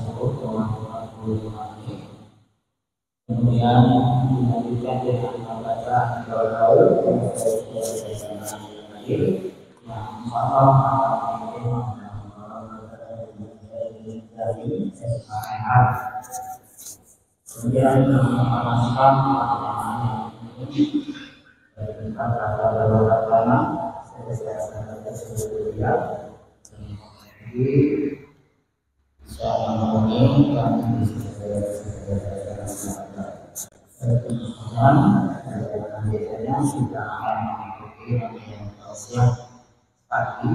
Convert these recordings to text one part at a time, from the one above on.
Assalamualaikum warahmatullahi wabarakatuh. Kemudian dilanjutkan dengan membaca doa kemudian menginformasikan tentang kata-kata tanah jadi bisa memenuhi dan biasanya sudah akan mengikuti yang pagi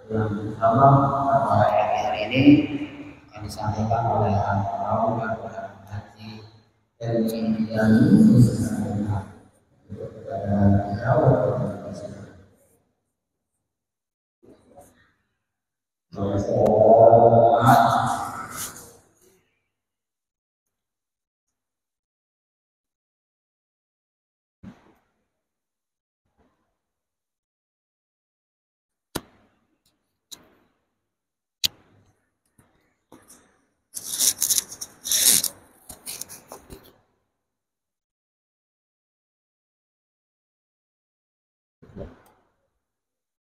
yang bersama pada hari ini akan disampaikan oleh Al-Fatihah dan Haji dan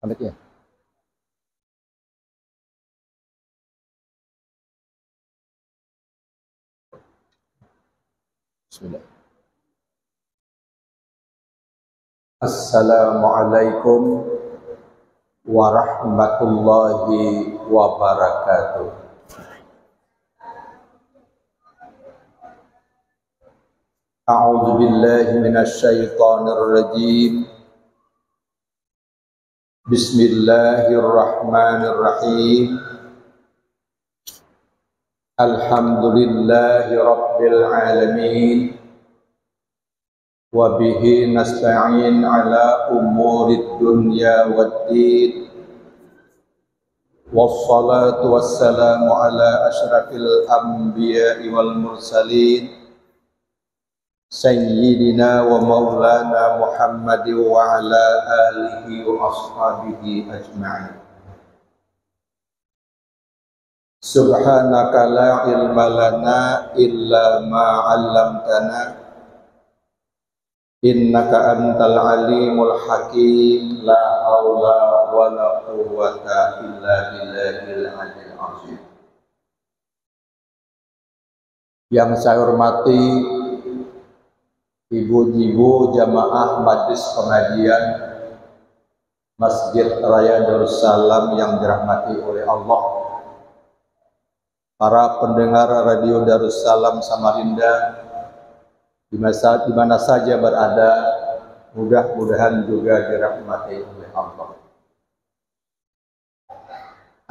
Panitia. Bismillah. Assalamualaikum warahmatullahi wabarakatuh. A'udzu billahi minasy syaithanir rajim. Bismillahirrahmanirrahim. Alhamdulillahi rabbil alamin. Wa bihi nasta'in ala umurid dunya waddin. Wassalatu wassalamu ala asyrafil anbiya'i wal mursalin. Sayyidina wa maulana Muhammadin wa ala alihi wa ashabihi ajma'in. Subhanaka la ilma lana illa ma 'allamtana innaka antal alimul hakim. La haula wa la quwwata illa billahil aliyyil azim. Yang saya hormati ibu-ibu jamaah majlis pengajian Masjid Raya Darussalam yang dirahmati oleh Allah, para pendengar radio Darussalam Samarinda di mana saja berada, mudah-mudahan juga dirahmati oleh Allah.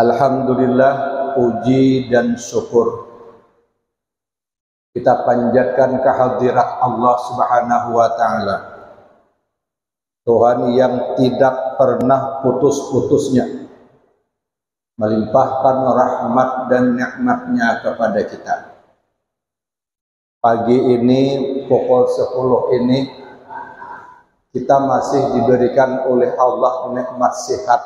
Alhamdulillah, puji dan syukur kita panjatkan kehadirat Allah Subhanahu wa ta'ala, Tuhan yang tidak pernah putus-putusnya melimpahkan rahmat dan nikmat-Nya kepada kita. Pagi ini pukul 10 ini kita masih diberikan oleh Allah nikmat sehat.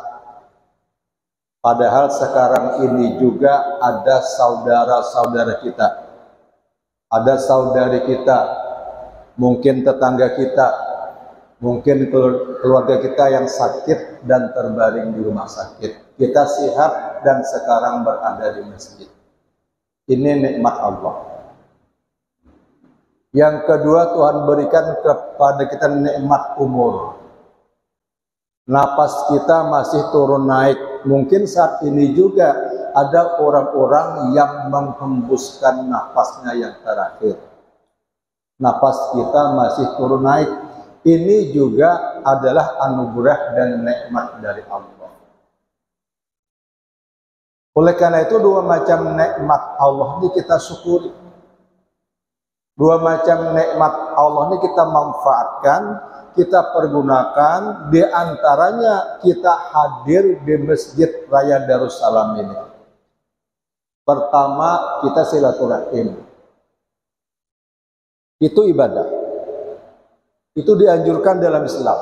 Padahal sekarang ini juga ada saudara-saudara kita, ada saudari kita, mungkin tetangga kita Mungkin keluarga kita yang sakit dan terbaring di rumah sakit. Kita sehat dan sekarang berada di masjid. Ini nikmat Allah. Yang kedua, Tuhan berikan kepada kita nikmat umur. Napas kita masih turun naik. Mungkin saat ini juga ada orang-orang yang menghembuskan napasnya yang terakhir. Napas kita masih turun naik. Ini juga adalah anugerah dan nikmat dari Allah. Oleh karena itu dua macam nikmat Allah ini kita syukuri. Dua macam nikmat Allah ini kita manfaatkan, kita pergunakan. Di antaranya kita hadir di Masjid Raya Darussalam ini. Pertama, kita silaturahim. Itu ibadah. Itu dianjurkan dalam Islam.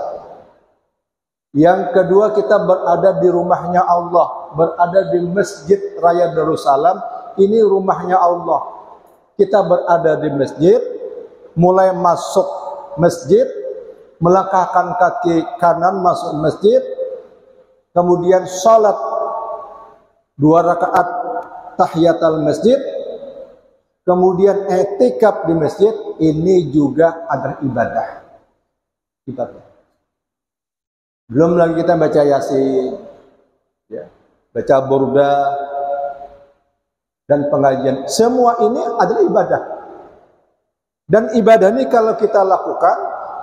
Yang kedua, kita berada di rumahnya Allah, berada di Masjid Raya Darussalam. Ini rumahnya Allah. Kita berada di masjid, mulai masuk masjid, melangkahkan kaki kanan masuk masjid, kemudian sholat 2 rakaat tahiyatul masjid, kemudian i'tikaf di masjid. Ini juga adalah ibadah. Belum lagi kita baca Yasin, ya, baca burda dan pengajian. Semua ini adalah ibadah. Dan ibadah ini kalau kita lakukan,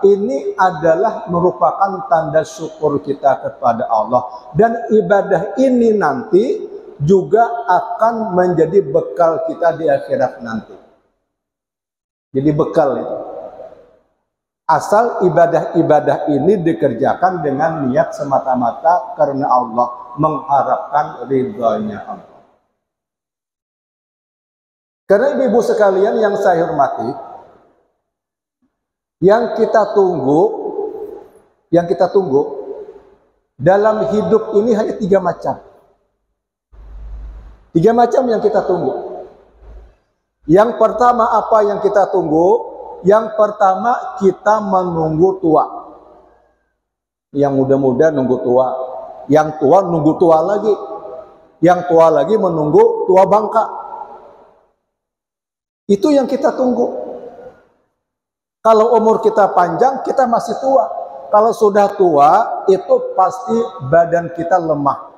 ini adalah merupakan tanda syukur kita kepada Allah. Dan ibadah ini nanti juga akan menjadi bekal kita di akhirat nanti. Jadi bekal itu. Asal ibadah-ibadah ini dikerjakan dengan niat semata-mata karena Allah, mengharapkan ridhonya Allah. Karena ibu-ibu sekalian yang saya hormati, yang kita tunggu dalam hidup ini hanya 3 macam. 3 macam yang kita tunggu. Yang pertama, apa yang kita tunggu? Yang pertama, kita menunggu tua. Yang muda-muda nunggu tua. Yang tua nunggu tua lagi. Yang tua lagi menunggu tua bangka. Itu yang kita tunggu. Kalau umur kita panjang, kita masih tua. Kalau sudah tua, itu pasti badan kita lemah.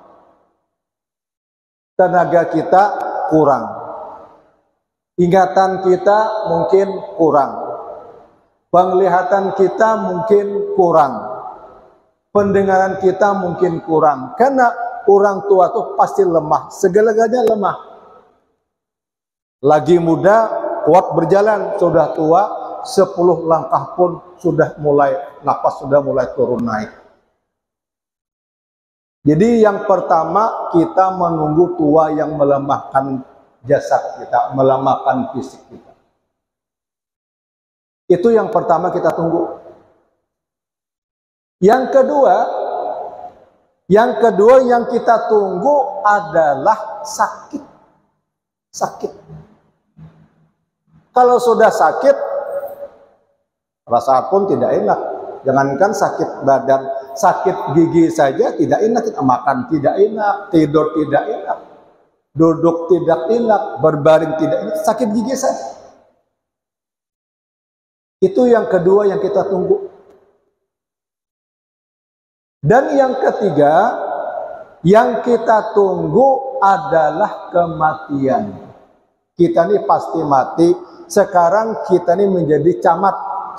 Tenaga kita kurang. Ingatan kita mungkin kurang. Penglihatan kita mungkin kurang. Pendengaran kita mungkin kurang. Karena orang tua itu pasti lemah. Segala-galanya lemah. Lagi muda, kuat berjalan. Sudah tua, 10 langkah pun sudah mulai, napas sudah mulai turun naik. Jadi yang pertama, kita menunggu tua yang melemahkan jasad kita, melemahkan fisik kita. Itu yang pertama kita tunggu. Yang kedua yang kita tunggu adalah sakit. Sakit. Kalau sudah sakit, rasa pun tidak enak. Jangankan sakit badan, sakit gigi saja tidak enak. Makan tidak enak, tidur tidak enak, duduk tidak enak, berbaring tidak enak. Sakit gigi saja. Itu yang kedua yang kita tunggu. Dan yang ketiga, yang kita tunggu adalah kematian. Kita ini pasti mati. Sekarang kita ini menjadi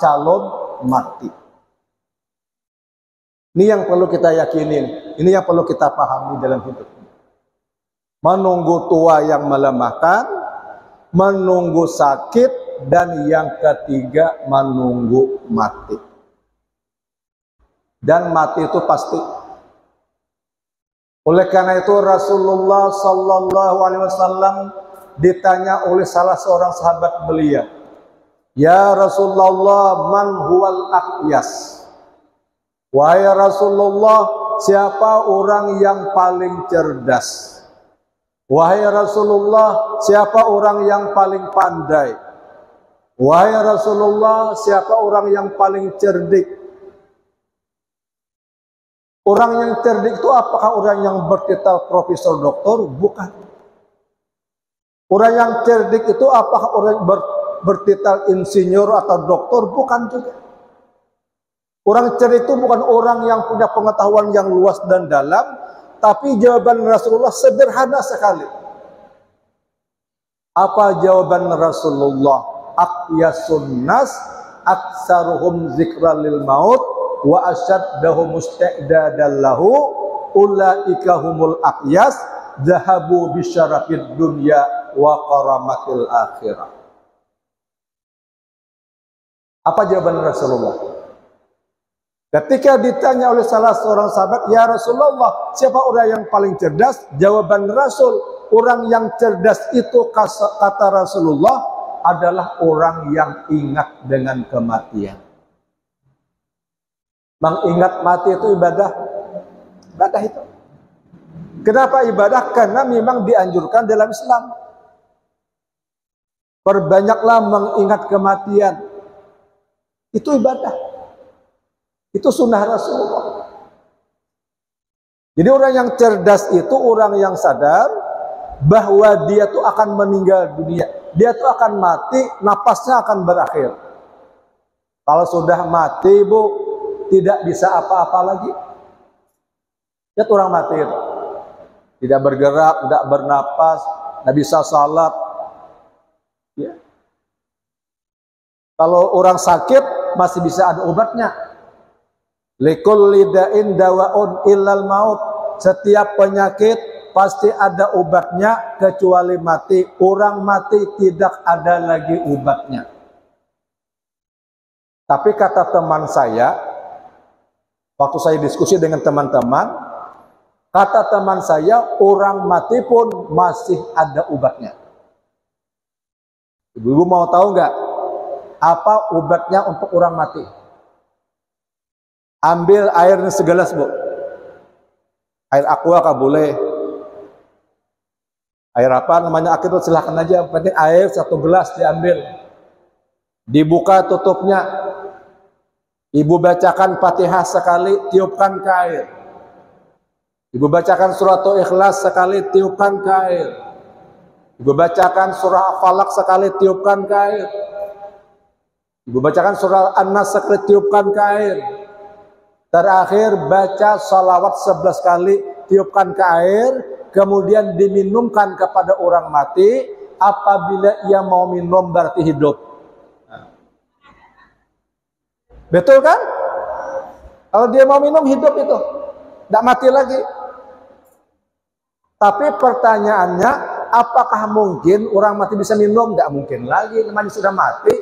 calon mati. Ini yang perlu kita yakinin. Ini yang perlu kita pahami dalam hidup ini. Menunggu tua yang melemahkan, menunggu sakit, dan yang ketiga menunggu mati. Dan mati itu pasti. Oleh karena itu Rasulullah sallallahu alaihi wasallam ditanya oleh salah seorang sahabat beliau, "Ya Rasulullah, man huwal aqyas?" Wahai Rasulullah, siapa orang yang paling cerdas? Wahai Rasulullah, siapa orang yang paling pandai? Wahai Rasulullah, siapa orang yang paling cerdik? Orang yang cerdik itu apakah orang yang bertitel profesor doktor? Bukan. Orang yang cerdik itu apakah orang yang bertitel insinyur atau doktor? Bukan juga. Orang cerdik itu bukan orang yang punya pengetahuan yang luas dan dalam, tapi jawaban Rasulullah sederhana sekali. Apa jawaban Rasulullah? Aqyasun nas aktsaruhum dzikran lil maut wa asyaddahum musti'dadan lahu ulaika humul aqyas zahabu bisyarafid dunya wa qaramatil akhirah. Apa jawaban Rasulullah? Ketika ditanya oleh salah seorang sahabat, "Ya Rasulullah, siapa orang yang paling cerdas?" Jawaban Rasul, orang yang cerdas itu kata Rasulullah adalah orang yang ingat dengan kematian. Mengingat mati itu ibadah. Ibadah itu. Kenapa ibadah? Karena memang dianjurkan dalam Islam. Perbanyaklah mengingat kematian. Itu ibadah. Itu sunnah Rasulullah. Jadi orang yang cerdas itu orang yang sadar bahwa dia tuh akan meninggal dunia. Dia tuh akan mati, napasnya akan berakhir. Kalau sudah mati, Bu, tidak bisa apa-apa lagi. Lihat orang mati itu. Tidak bergerak, tidak bernapas, tidak bisa salat. Ya. Kalau orang sakit masih bisa ada obatnya. Likulli da'in dawa'un illal maut. Setiap penyakit pasti ada obatnya kecuali mati. Orang mati tidak ada lagi obatnya. Tapi kata teman saya, waktu saya diskusi dengan teman-teman, kata teman saya, orang mati pun masih ada obatnya. Ibu-ibu mau tahu nggak apa obatnya untuk orang mati? Ambil air segelas, Bu. Air aqua kah boleh? Air apa namanya akhir itu silahkan aja. Penting air 1 gelas diambil. Dibuka tutupnya. Ibu bacakan Fatihah sekali, tiupkan ke air. Ibu bacakan surah Ikhlas sekali, tiupkan ke air. Ibu bacakan surah Falak sekali, tiupkan ke air. Ibu bacakan surah An-Nas sekali, tiupkan ke air. Terakhir baca salawat 11 kali, tiupkan ke air. Kemudian diminumkan kepada orang mati. Apabila ia mau minum berarti hidup. Betul kan? Kalau dia mau minum hidup itu, tidak mati lagi. Tapi pertanyaannya, apakah mungkin orang mati bisa minum? Tidak mungkin lagi, namanya sudah mati.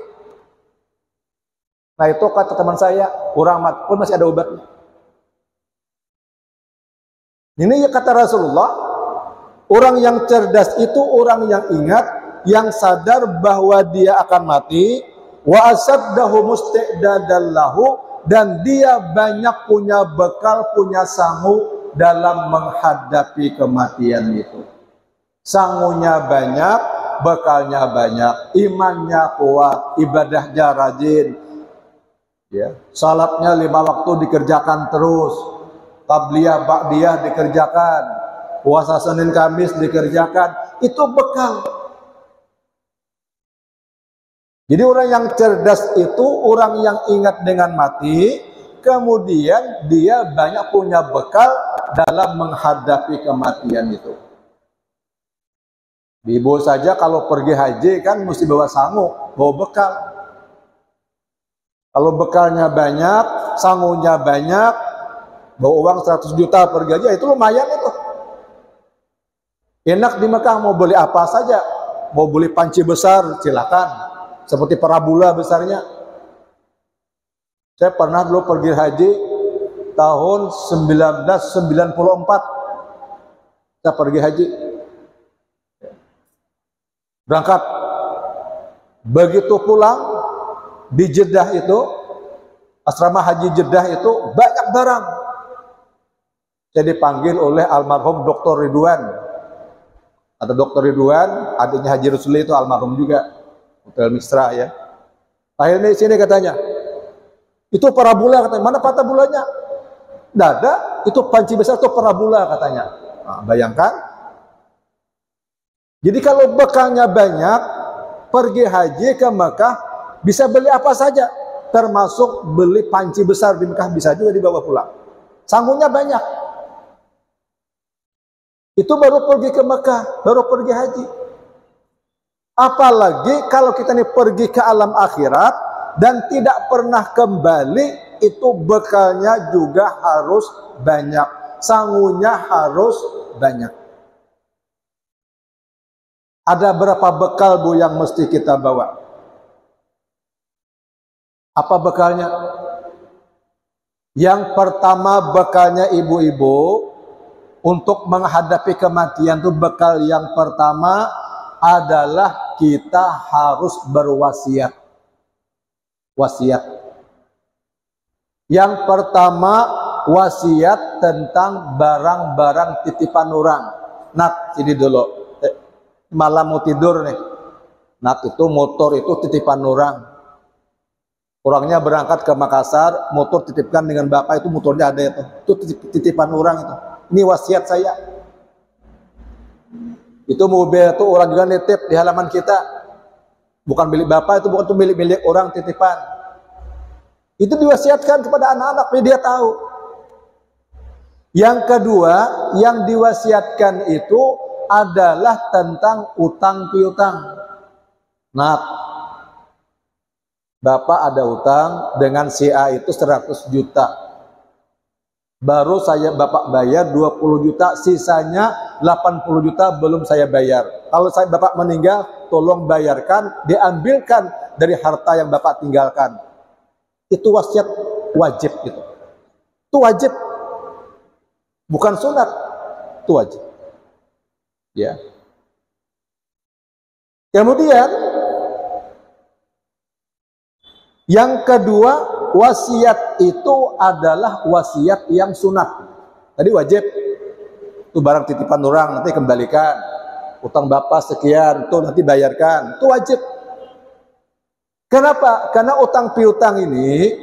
Nah itu kata teman saya, orang mati pun masih ada obatnya. Ini kata Rasulullah, orang yang cerdas itu orang yang ingat, yang sadar bahwa dia akan mati, wa asaddahu musti'dadan lahu, dan dia banyak punya bekal, punya sangu dalam menghadapi kematian itu. Sangunya banyak, bekalnya banyak, imannya kuat, ibadahnya rajin, ya, salatnya 5 waktu dikerjakan terus, tabliyah ba'diyah dikerjakan, puasa Senin Kamis dikerjakan, itu bekal. Jadi orang yang cerdas itu orang yang ingat dengan mati, kemudian dia banyak punya bekal dalam menghadapi kematian itu. Ibu saja kalau pergi haji kan mesti bawa sangu, bawa bekal. Kalau bekalnya banyak, sangunya banyak, bawa uang 100 juta pergi haji, itu lumayan itu. Enak di Mekah, mau beli apa saja, mau beli panci besar silakan. Seperti parabola besarnya. Saya pernah dulu pergi haji tahun 1994. Saya pergi haji. Berangkat. Begitu pulang di Jeddah itu, asrama haji Jeddah itu banyak barang. Saya dipanggil oleh almarhum Dr. Ridwan. Atau Dr. Ridwan, adiknya Haji Rusli itu almarhum juga. Hotel Misra ya. Akhirnya di sini katanya, itu parabola, katanya, mana parabolanya? Dada itu panci besar itu parabula katanya. Nah, bayangkan. Jadi kalau bekalnya banyak, pergi haji ke Mekah bisa beli apa saja, termasuk beli panci besar di Mekah bisa juga dibawa pulang. Sanggupnya banyak. Itu baru pergi ke Mekah, baru pergi haji. Apalagi kalau kita ini pergi ke alam akhirat dan tidak pernah kembali, itu bekalnya juga harus banyak, sangunya harus banyak. Ada berapa bekal Bu yang mesti kita bawa? Apa bekalnya? Yang pertama bekalnya ibu-ibu untuk menghadapi kematian itu, bekal yang pertama adalah kita harus berwasiat. Wasiat. Yang pertama wasiat tentang barang-barang titipan orang. Nak, sini dulu. Malam mau tidur nih. Nak, itu motor itu titipan orang. Orangnya berangkat ke Makassar, motor titipkan dengan bapak, itu motornya ada itu. Itu titipan orang itu. Ini wasiat saya. Itu mobil itu orang juga nitip di halaman kita. Bukan milik bapak, itu bukan itu milik orang titipan. Itu diwasiatkan kepada anak-anak, dia tahu. Yang kedua, yang diwasiatkan itu adalah tentang utang piutang. Nah, bapak ada utang dengan si A itu 100 juta. Baru bapak bayar 20 juta, sisanya 80 juta belum saya bayar. Kalau bapak meninggal, tolong bayarkan, diambilkan dari harta yang bapak tinggalkan. Itu wasiat wajib gitu. Itu wajib. Bukan sunat, itu wajib. Ya. Kemudian yang kedua, wasiat itu adalah wasiat yang sunat. Tadi wajib. Itu barang titipan orang, nanti kembalikan. Utang bapak sekian, itu nanti bayarkan. Itu wajib. Kenapa? Karena utang piutang ini,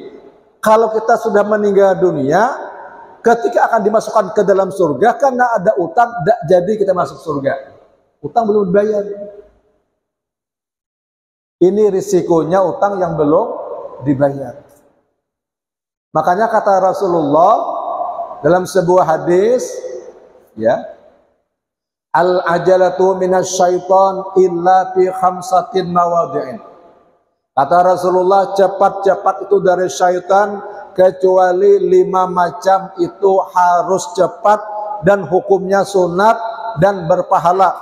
kalau kita sudah meninggal dunia, ketika akan dimasukkan ke dalam surga, karena ada utang, jadi kita masuk surga. Utang belum dibayar. Ini risikonya utang yang belum dibayar. Makanya kata Rasulullah dalam sebuah hadis, ya, al-ajalatu minasyaiton illa fi khamsatin mawadhi'in. Kata Rasulullah, cepat-cepat itu dari syaitan, kecuali 5 macam itu harus cepat dan hukumnya sunat dan berpahala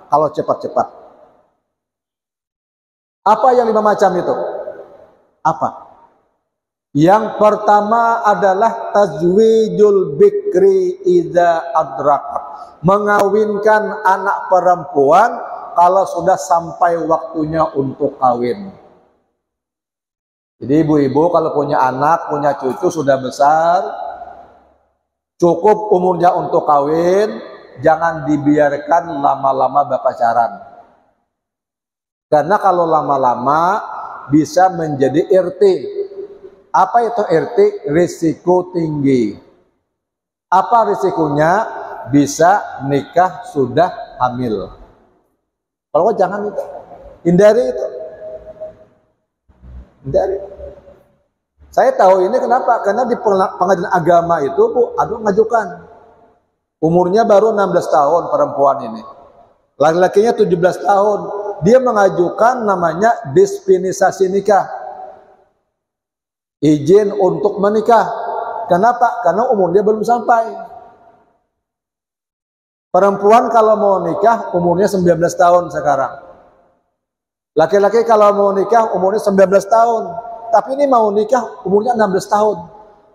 kalau cepat-cepat. Apa yang 5 macam itu? Apa? Yang pertama adalah tazwijul bikri idza adrakat. Mengawinkan anak perempuan kalau sudah sampai waktunya untuk kawin. Jadi ibu-ibu kalau punya anak, punya cucu sudah besar, cukup umurnya untuk kawin, jangan dibiarkan lama-lama berpacaran. Karena kalau lama-lama bisa menjadi RT. Apa itu RT? Risiko tinggi. Apa risikonya? Bisa nikah sudah hamil. Kalau jangan itu, hindari itu. Hindari. Saya tahu ini kenapa? Karena di pengadilan agama itu, Bu, ada ngajukan. Umurnya baru 16 tahun perempuan ini. Laki-lakinya 17 tahun. Dia mengajukan namanya dispensasi nikah. Izin untuk menikah. Kenapa? Karena umurnya belum sampai. Perempuan kalau mau nikah umurnya 19 tahun sekarang. Laki-laki kalau mau nikah umurnya 19 tahun. Tapi ini mau nikah umurnya 16 tahun.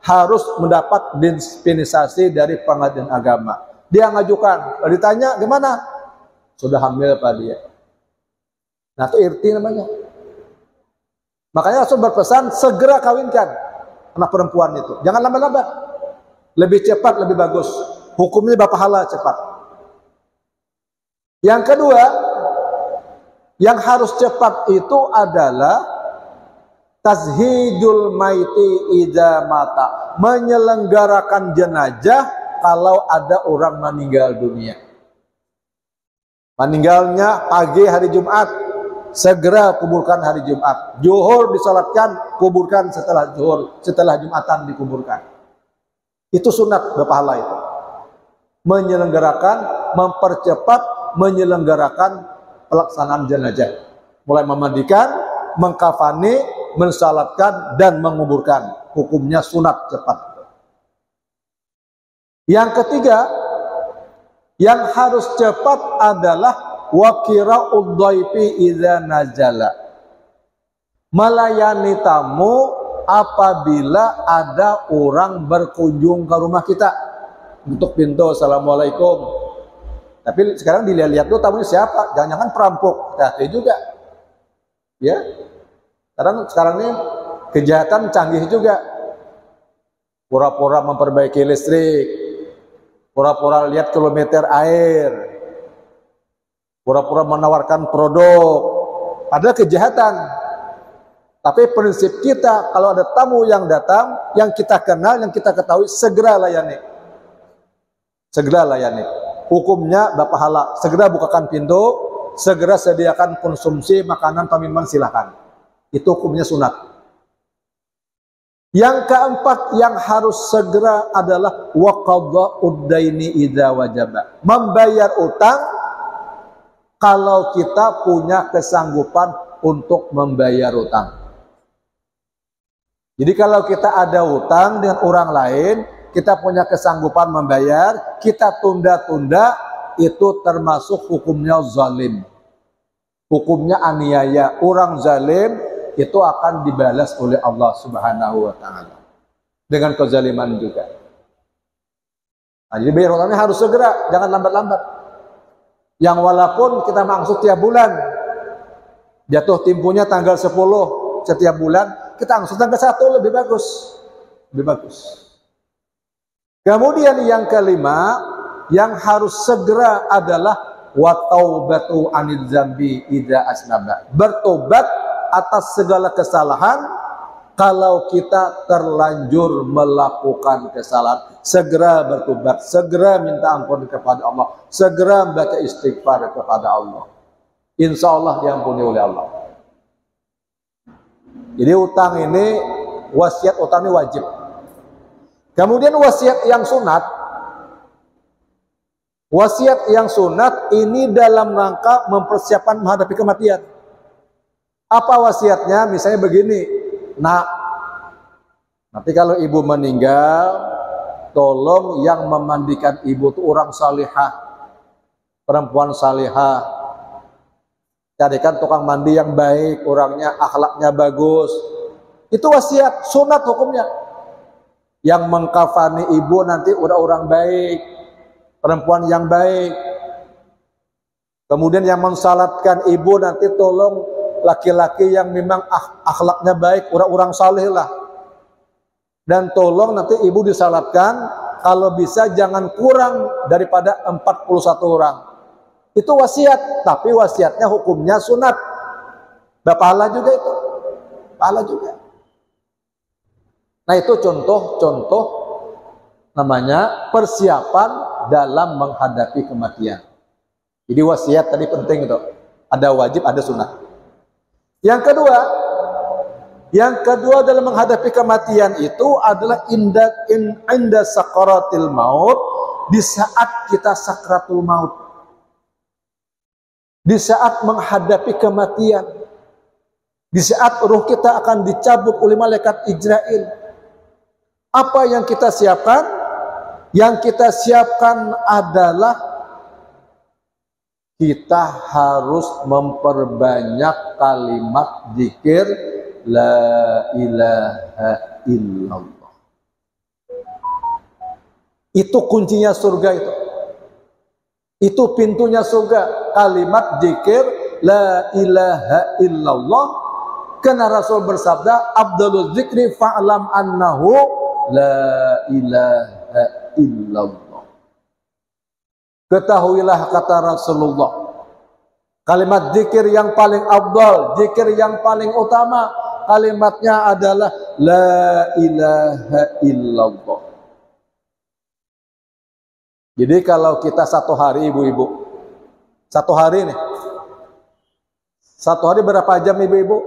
Harus mendapat dispensasi dari pengadilan agama. Dia ngajukan. Lalu ditanya, gimana? Sudah hamil Pak dia. Nah itu irti namanya. Makanya Rasul berpesan, segera kawinkan anak perempuan itu. Jangan lama-lama. Lebih cepat, lebih bagus. Hukumnya berpahala cepat. Yang kedua, yang harus cepat itu adalah tazhijul maiti idza mata, menyelenggarakan jenazah kalau ada orang meninggal dunia. Meninggalnya pagi hari Jumat, segera kuburkan hari Jumat. Zuhur disalatkan, kuburkan setelah zuhur, setelah Jumatan dikuburkan. Itu sunat berpahala itu. Menyelenggarakan, mempercepat menyelenggarakan pelaksanaan jenazah. Mulai memandikan, mengkafani, mensalatkan dan menguburkan. Hukumnya sunat cepat. Yang ketiga, yang harus cepat adalah wakira'ud dhaifi idza nazala. Melayani tamu apabila ada orang berkunjung ke rumah kita. Untuk pintu, assalamualaikum. Tapi sekarang dilihat-lihat tuh tamunya siapa? Jangan-jangan perampok. Hati juga. Ya. Sekarang ini kejahatan canggih juga. Pura-pura memperbaiki listrik. Pura-pura lihat kilometer air. Pura-pura menawarkan produk. Padahal kejahatan. Tapi prinsip kita, kalau ada tamu yang datang, yang kita kenal, yang kita ketahui, segera layani. Segera layani. Hukumnya berpahala. Segera bukakan pintu, segera sediakan konsumsi makanan pamiman, silakan. Itu hukumnya sunat. Yang keempat yang harus segera adalah waqadha'ud daini idza wajaba. Membayar utang kalau kita punya kesanggupan untuk membayar utang. Jadi kalau kita ada utang dengan orang lain, kita punya kesanggupan membayar, kita tunda-tunda, itu termasuk hukumnya zalim. Hukumnya aniaya. Orang zalim itu akan dibalas oleh Allah Subhanahu wa taala dengan kezaliman juga. Nah, jadi bayar utangnya harus segera, jangan lambat-lambat. Yang walaupun kita maksud tiap bulan, jatuh temponya tanggal 10 setiap bulan, kita maksud tanggal 1 lebih bagus. Lebih bagus. Kemudian yang kelima, yang harus segera adalah wa taubatu anil dzambi idza asnaba. Bertobat atas segala kesalahan kalau kita terlanjur melakukan kesalahan. Segera bertobat, segera minta ampun kepada Allah, segera membaca istighfar kepada Allah. Insya Allah diampuni oleh Allah. Jadi utang ini, wasiat utang ini wajib. Kemudian wasiat yang sunat. Wasiat yang sunat ini dalam rangka mempersiapkan menghadapi kematian. Apa wasiatnya? Misalnya begini, nak, nanti kalau ibu meninggal, tolong yang memandikan ibu itu orang salihah, perempuan salihah. Carikan tukang mandi yang baik, orangnya akhlaknya bagus. Itu wasiat, sunat hukumnya. Yang mengkafani ibu nanti udah orang baik, perempuan yang baik. Kemudian yang mensalatkan ibu nanti tolong laki-laki yang memang akhlaknya baik, orang-orang saleh lah. Dan tolong nanti ibu disalatkan, kalau bisa jangan kurang daripada 41 orang. Itu wasiat, tapi wasiatnya hukumnya sunat. Pahala juga itu. Pahala juga. Nah itu contoh-contoh namanya persiapan dalam menghadapi kematian. Jadi wasiat tadi penting itu. Ada wajib, ada sunat. Yang kedua dalam menghadapi kematian itu adalah inda sakaratil maut, di saat kita sakratul maut. Di saat menghadapi kematian. Di saat ruh kita akan dicabut oleh malaikat Israil. Apa yang kita siapkan? Yang kita siapkan adalah kita harus memperbanyak kalimat zikir la ilaha illallah. Itu kuncinya surga itu. Itu pintunya surga. Kalimat zikir la ilaha illallah. Karena Rasul bersabda, Abdulul zikri fa'lam annahu la ilaha illallah. Ketahuilah kata Rasulullah, kalimat zikir yang paling afdal, zikir yang paling utama Kalimatnya adalah la ilaha illallah. Jadi kalau kita satu hari, ibu-ibu, satu hari nih, satu hari berapa jam ibu-ibu?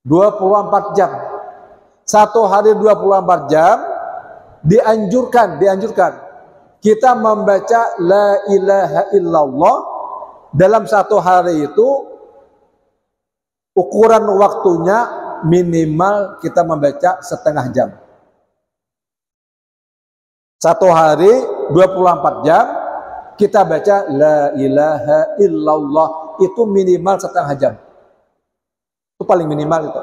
24 jam. Satu hari 24 jam dianjurkan kita membaca la ilaha illallah. Dalam satu hari itu ukuran waktunya minimal kita membaca setengah jam. Satu hari 24 jam kita baca la ilaha illallah, itu minimal setengah jam. Itu paling minimal itu.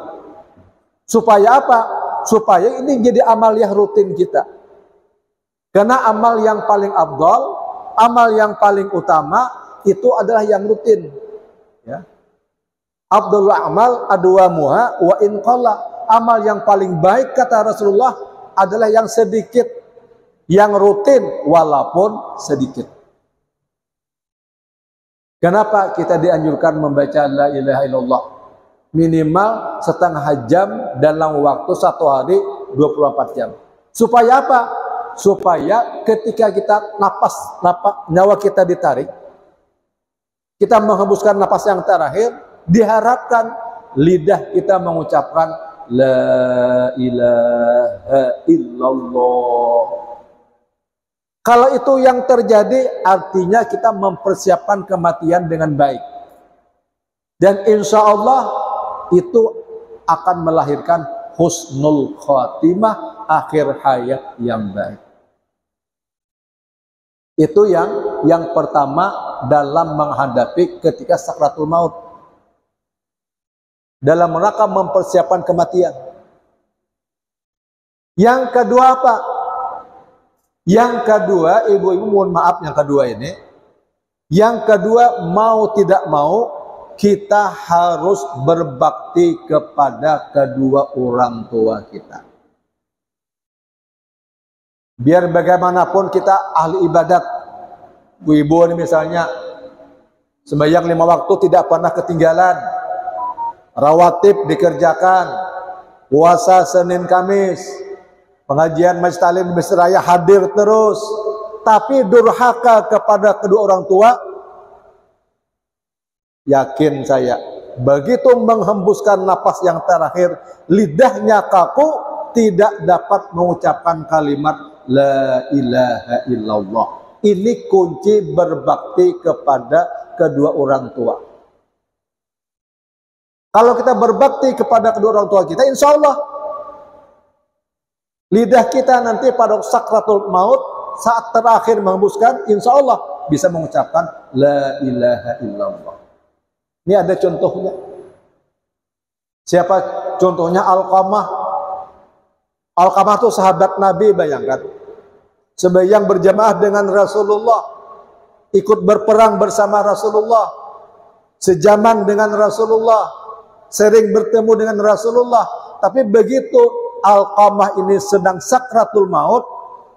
Supaya apa? Supaya ini jadi amaliyah rutin kita. Karena amal yang paling afdal, amal yang paling utama itu adalah yang rutin. Ya. Afdalul amal adwamuha wa in qalla. Amal yang paling baik kata Rasulullah adalah yang sedikit, yang rutin walaupun sedikit. Kenapa kita dianjurkan membaca la ilaha illallah? Minimal setengah jam dalam waktu satu hari 24 jam. Supaya apa? Supaya ketika kita nyawa kita ditarik, kita menghembuskan napas yang terakhir, diharapkan lidah kita mengucapkan la ilaha illallah. Kalau itu yang terjadi, artinya kita mempersiapkan kematian dengan baik. Dan insya Allah itu akan melahirkan husnul khatimah, akhir hayat yang baik. Itu yang pertama dalam menghadapi ketika sakratul maut. Dalam rangka mempersiapkan kematian. Yang kedua apa? Yang kedua, ibu-ibu mohon maaf yang kedua ini. Yang kedua, mau tidak mau kita harus berbakti kepada kedua orang tua kita. Biar bagaimanapun kita ahli ibadat. Ibu ini misalnya sembahyang 5 waktu tidak pernah ketinggalan. Rawatib dikerjakan. Puasa Senin Kamis. Pengajian Majelis Taklim di Masjid Raya hadir terus. Tapi durhaka kepada kedua orang tua, yakin saya, begitu menghembuskan napas yang terakhir, lidahnya kaku, tidak dapat mengucapkan kalimat la ilaha illallah. Ini kunci berbakti kepada kedua orang tua. Kalau kita berbakti kepada kedua orang tua kita, insya Allah lidah kita nanti pada sakratul maut saat terakhir menghembuskan, insya Allah bisa mengucapkan la ilaha illallah. Ini ada contohnya. Siapa contohnya? Alqamah. Alqamah itu sahabat Nabi, bayangkan. Sembahyang berjamaah dengan Rasulullah, ikut berperang bersama Rasulullah, sejaman dengan Rasulullah, sering bertemu dengan Rasulullah. Tapi begitu Alqamah ini sedang sakratul maut,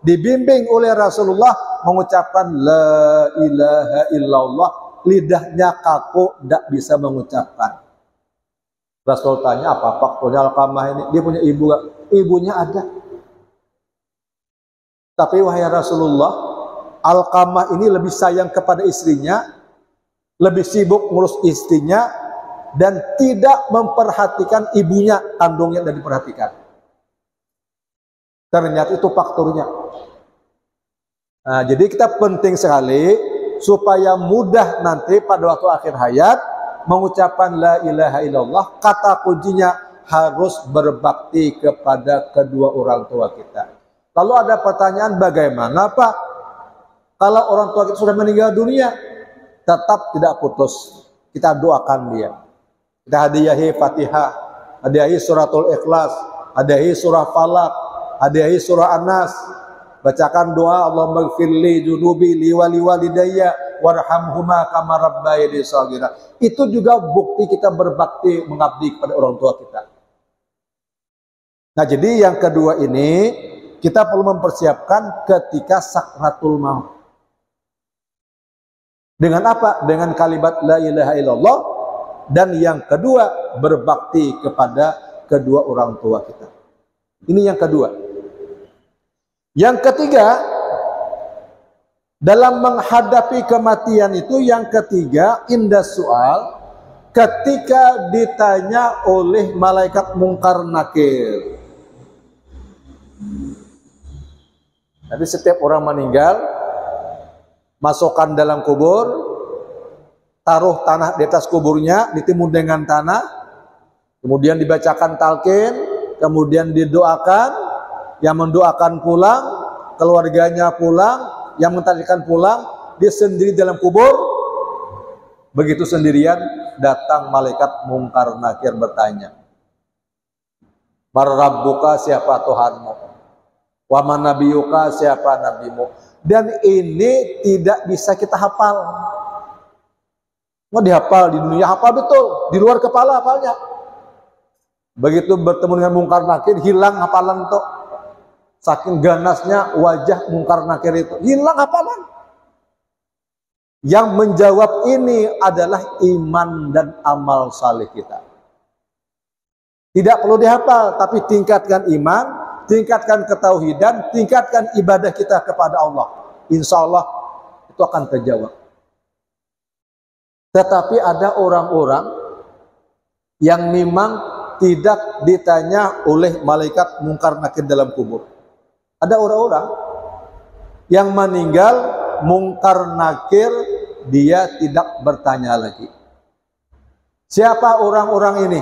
dibimbing oleh Rasulullah mengucapkan la ilaha illallah, lidahnya kaku, tidak bisa mengucapkan. Rasul tanya, apa faktornya Alqamah ini? Dia punya ibu gak? Ibunya ada. Tapi wahai Rasulullah, Alqamah ini lebih sayang kepada istrinya, lebih sibuk ngurus istrinya, dan tidak memperhatikan ibunya, kandungnya dan diperhatikan. Ternyata itu faktornya. Nah, jadi kita penting sekali supaya mudah nanti pada waktu akhir hayat mengucapkan la ilaha illallah. Kata kuncinya harus berbakti kepada kedua orang tua kita. Lalu ada pertanyaan, bagaimana Pak kalau orang tua kita sudah meninggal dunia? Tetap tidak putus, kita doakan dia. Kita hadiahi Fatihah, hadiahi suratul Ikhlas, hadiahi surah Falaq, hadiahi surah An-Nas. Bacakan doa, Allahumma gfirli junubi liwali walidayya warhamhuma kama rabbayani shaghira. Itu juga bukti kita berbakti, mengabdi kepada orang tua kita. Nah, jadi yang kedua ini kita perlu mempersiapkan ketika sakratul maut. Dengan apa? Dengan kalimat la ilaha illallah, dan yang kedua berbakti kepada kedua orang tua kita. Ini yang kedua. Yang ketiga, dalam menghadapi kematian itu yang ketiga, indah soal, ketika ditanya oleh malaikat mungkar nakir. Jadi setiap orang meninggal, masukkan dalam kubur, taruh tanah di atas kuburnya, ditimbun dengan tanah, kemudian dibacakan talqin, kemudian didoakan, yang mendoakan pulang, keluarganya pulang, yang mentadikan pulang, dia sendiri dalam kubur. Begitu sendirian, datang malaikat mungkar nakir bertanya, "Man rabbuka, siapa Tuhanmu? Wa man nabiyuka, siapa nabimu?" Dan ini tidak bisa kita hafal. Mau dihafal di dunia, hafal betul, di luar kepala hafalnya. Begitu bertemu dengan mungkar nakir, hilang hafalan itu. Saking ganasnya wajah mungkar nakir itu, hilang hafalan. Yang menjawab ini adalah iman dan amal saleh kita. Tidak perlu dihafal, tapi tingkatkan iman, tingkatkan ketauhidan, tingkatkan ibadah kita kepada Allah. Insya Allah itu akan terjawab. Tetapi ada orang-orang yang memang tidak ditanya oleh malaikat mungkar nakir dalam kubur. Ada orang-orang yang meninggal mungkar nakir, dia tidak bertanya lagi. Siapa orang-orang ini?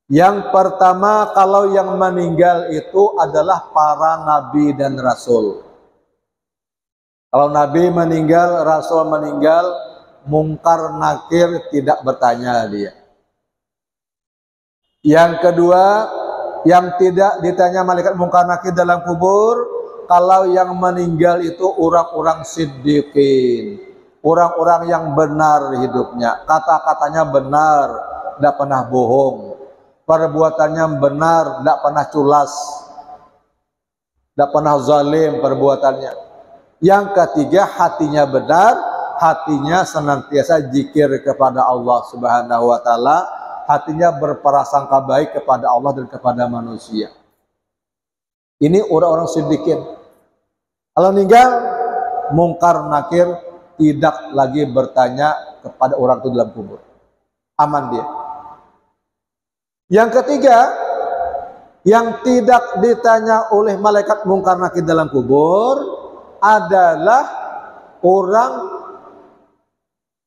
Yang pertama, kalau yang meninggal itu adalah para nabi dan rasul. Kalau nabi meninggal, rasul meninggal, mungkar nakir tidak bertanya dia. Yang kedua, yang tidak ditanya malaikat mungkar nakir dalam kubur, kalau yang meninggal itu orang-orang siddiqin, orang-orang yang benar hidupnya, kata-katanya benar, tidak pernah bohong, perbuatannya benar, tidak pernah culas, tidak pernah zalim perbuatannya. Yang ketiga, hatinya benar, hatinya senantiasa zikir kepada Allah Subhanahu wa taala, hatinya berprasangka baik kepada Allah dan kepada manusia. Ini orang-orang siddiqin. Kalau meninggal, mungkar nakir tidak lagi bertanya kepada orang itu dalam kubur. Aman dia. Yang ketiga, yang tidak ditanya oleh malaikat mungkar nakir dalam kubur adalah orang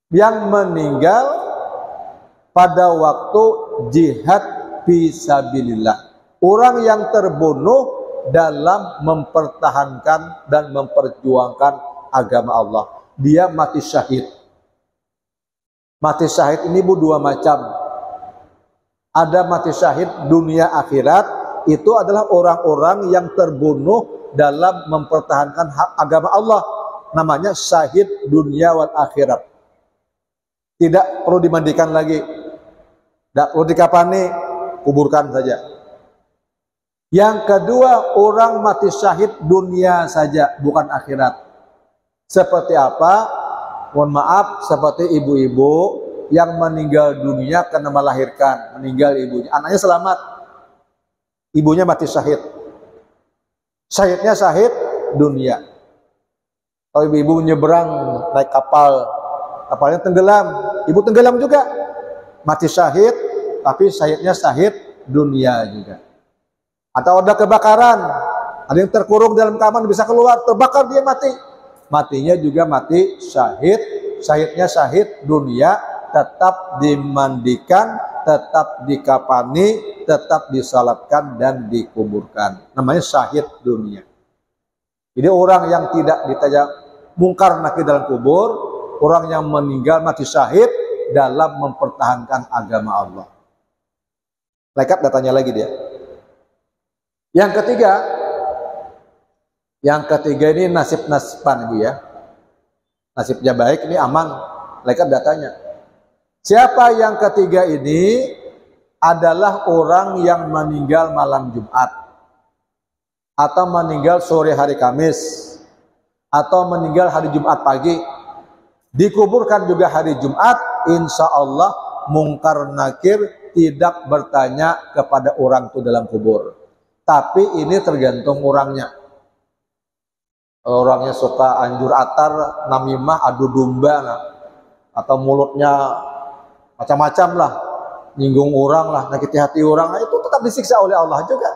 yang meninggal pada waktu jihad fisabilillah. Orang yang terbunuh dalam mempertahankan dan memperjuangkan agama Allah. Dia mati syahid. Mati syahid ini dua macam. Ada mati syahid dunia akhirat, itu adalah orang-orang yang terbunuh dalam mempertahankan hak agama Allah. Namanya syahid dunia wal akhirat. Tidak perlu dimandikan lagi, tidak perlu dikafani, kuburkan saja. Yang kedua, orang mati syahid dunia saja, bukan akhirat. Seperti apa? Mohon maaf, seperti ibu-ibu yang meninggal dunia karena melahirkan, meninggal ibunya, anaknya selamat, ibunya mati syahid. Syahidnya syahid dunia. Kalau ibu-ibu nyeberang naik kapal, kapalnya tenggelam, ibu tenggelam juga, mati syahid, tapi syahidnya syahid dunia juga. Atau ada kebakaran, ada yang terkurung dalam kamar bisa keluar, terbakar dia mati, matinya juga mati syahid, syahidnya syahid dunia, tetap dimandikan, tetap dikafani, tetap disalatkan dan dikuburkan. Namanya syahid dunia. Jadi orang yang tidak ditanya mungkar nakir dalam kubur, orang yang meninggal mati syahid dalam mempertahankan agama Allah. Malaikat datanya lagi dia. Yang ketiga ini nasib-nasiban ibu ya. Nasibnya baik, ini aman. Malaikat datanya. Siapa yang ketiga ini? Adalah orang yang meninggal malam Jumat, atau meninggal sore hari Kamis, atau meninggal hari Jumat pagi, dikuburkan juga hari Jumat, insya Allah mungkar nakir tidak bertanya kepada orang itu dalam kubur. Tapi ini tergantung orangnya. Orangnya suka anjur atar, namimah, adu domba, nah, atau mulutnya macam-macam lah, nyinggung orang lah, nyakiti hati orang, nah, itu tetap disiksa oleh Allah juga.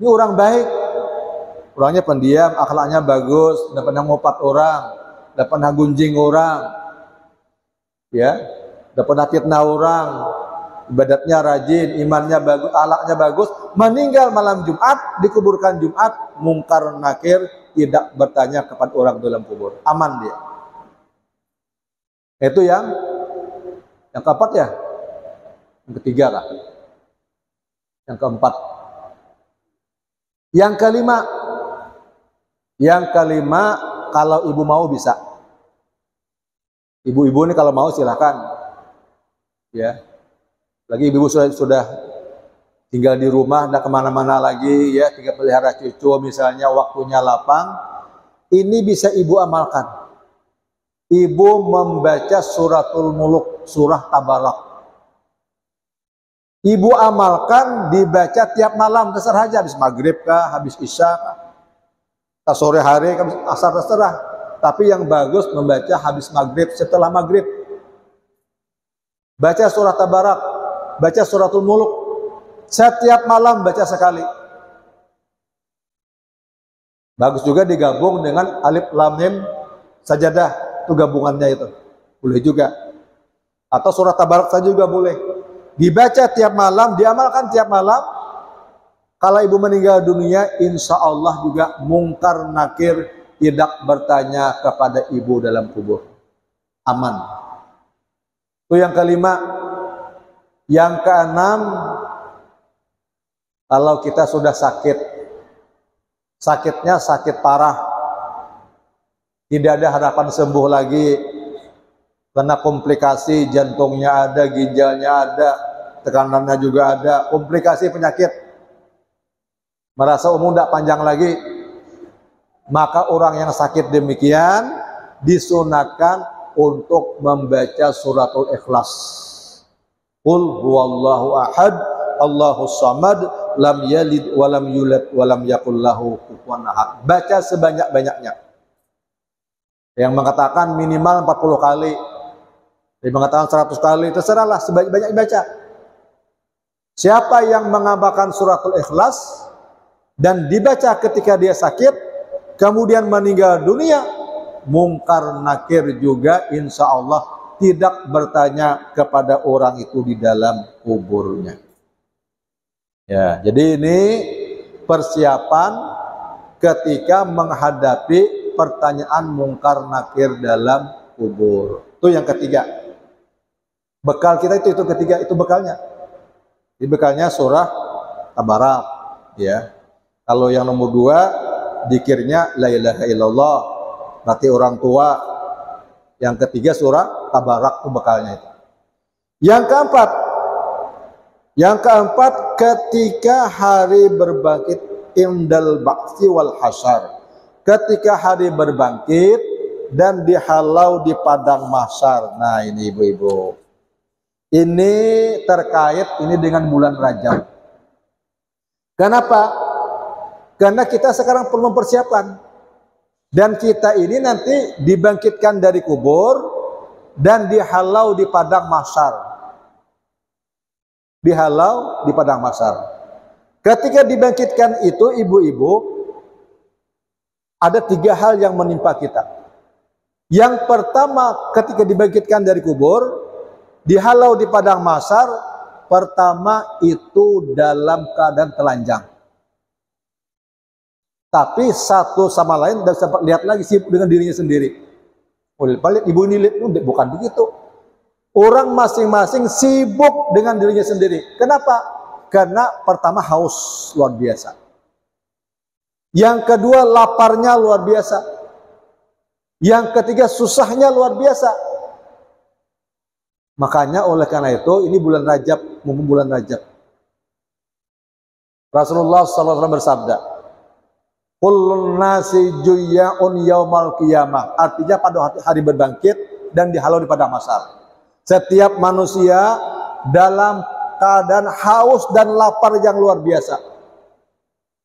Ini orang baik, orangnya pendiam, akhlaknya bagus, tidak pernah ngopat orang, tidak pernah gunjing orang, ya, tidak pernah fitnah orang, ibadatnya rajin, imannya bagus, akhlaknya bagus, meninggal malam Jumat, dikuburkan Jumat, mungkar nakir, tidak bertanya kepada orang dalam kubur, aman dia. Itu yang keempat ya, yang ketiga lah, yang keempat, yang kelima, kalau ibu mau bisa, ibu-ibu ini kalau mau silahkan, ya. Lagi ibu sudah tinggal di rumah, tidak kemana-mana lagi, ya, tinggal pelihara cucu misalnya, waktunya lapang, ini bisa ibu amalkan. Ibu membaca suratul muluk, surah Tabarak. Ibu amalkan, dibaca tiap malam, terserah aja, habis maghrib kah, habis isya kah, sore hari, habis asar, terserah. Tapi yang bagus membaca habis maghrib, setelah maghrib. Baca surah Tabarak, baca suratul muluk, setiap malam baca sekali. Bagus juga digabung dengan alif lam mim sajadah, itu gabungannya itu. Boleh juga. Atau surah Tabarak saja juga boleh. Dibaca tiap malam, diamalkan tiap malam. Kalau ibu meninggal dunia, insya Allah juga mungkar nakir tidak bertanya kepada ibu dalam kubur. Aman. Itu yang kelima. Yang keenam, kalau kita sudah sakit, sakitnya sakit parah, tidak ada harapan sembuh lagi, karena komplikasi, jantungnya ada, ginjalnya ada, tekanannya juga ada, komplikasi penyakit, merasa umur tidak panjang lagi, maka orang yang sakit demikian disunatkan untuk membaca suratul Ikhlas. Qul huwallahu ahad, Allahus samad, lam yalid walam yulad walam yakul lahu kufuwan ahad. Baca sebanyak-banyaknya. Yang mengatakan minimal 40 kali, yang mengatakan 100 kali, terserahlah, sebanyak-banyak baca. Siapa yang mengamalkan suratul Ikhlas dan dibaca ketika dia sakit, kemudian meninggal dunia, mungkar nakir juga insya Allah tidak bertanya kepada orang itu di dalam kuburnya. Ya, jadi ini persiapan ketika menghadapi pertanyaan mungkar nakir dalam kubur. Itu yang ketiga. Bekal kita itu ketiga, itu bekalnya. Di bekalnya surah Tabarak, ya. Kalau yang nomor 2 zikirnya la ilaha illallah, berarti orang tua. Yang ketiga surah Tabarak, itu bekalnya itu. Yang keempat ketika hari berbangkit indal ba'si wal hasyar. Ketika hari berbangkit dan dihalau di padang mahsyar. Nah, ini ibu-ibu. Ini terkait ini dengan bulan Rajab. Kenapa? Karena kita sekarang perlu mempersiapkan. Dan kita ini nanti dibangkitkan dari kubur dan dihalau di padang mahsyar. Dihalau di padang mahsyar. Ketika dibangkitkan itu, ibu-ibu, ada 3 hal yang menimpa kita. Yang pertama, ketika dibangkitkan dari kubur, dihalau di padang mahsyar, pertama itu dalam keadaan telanjang. Tapi satu sama lain tidak sempat lihat lagi, sibuk dengan dirinya sendiri. Balik ibu ini lihat, bukan begitu. Orang masing-masing sibuk dengan dirinya sendiri. Kenapa? Karena pertama haus luar biasa. Yang kedua laparnya luar biasa. Yang ketiga susahnya luar biasa. Makanya oleh karena itu ini bulan Rajab, mumpung bulan Rajab. Rasulullah SAW bersabda, kullun nasi juyya'un yaumal qiyamah. Artinya pada hari berbangkit dan dihalau di padang mahsyar. Setiap manusia dalam keadaan haus dan lapar yang luar biasa.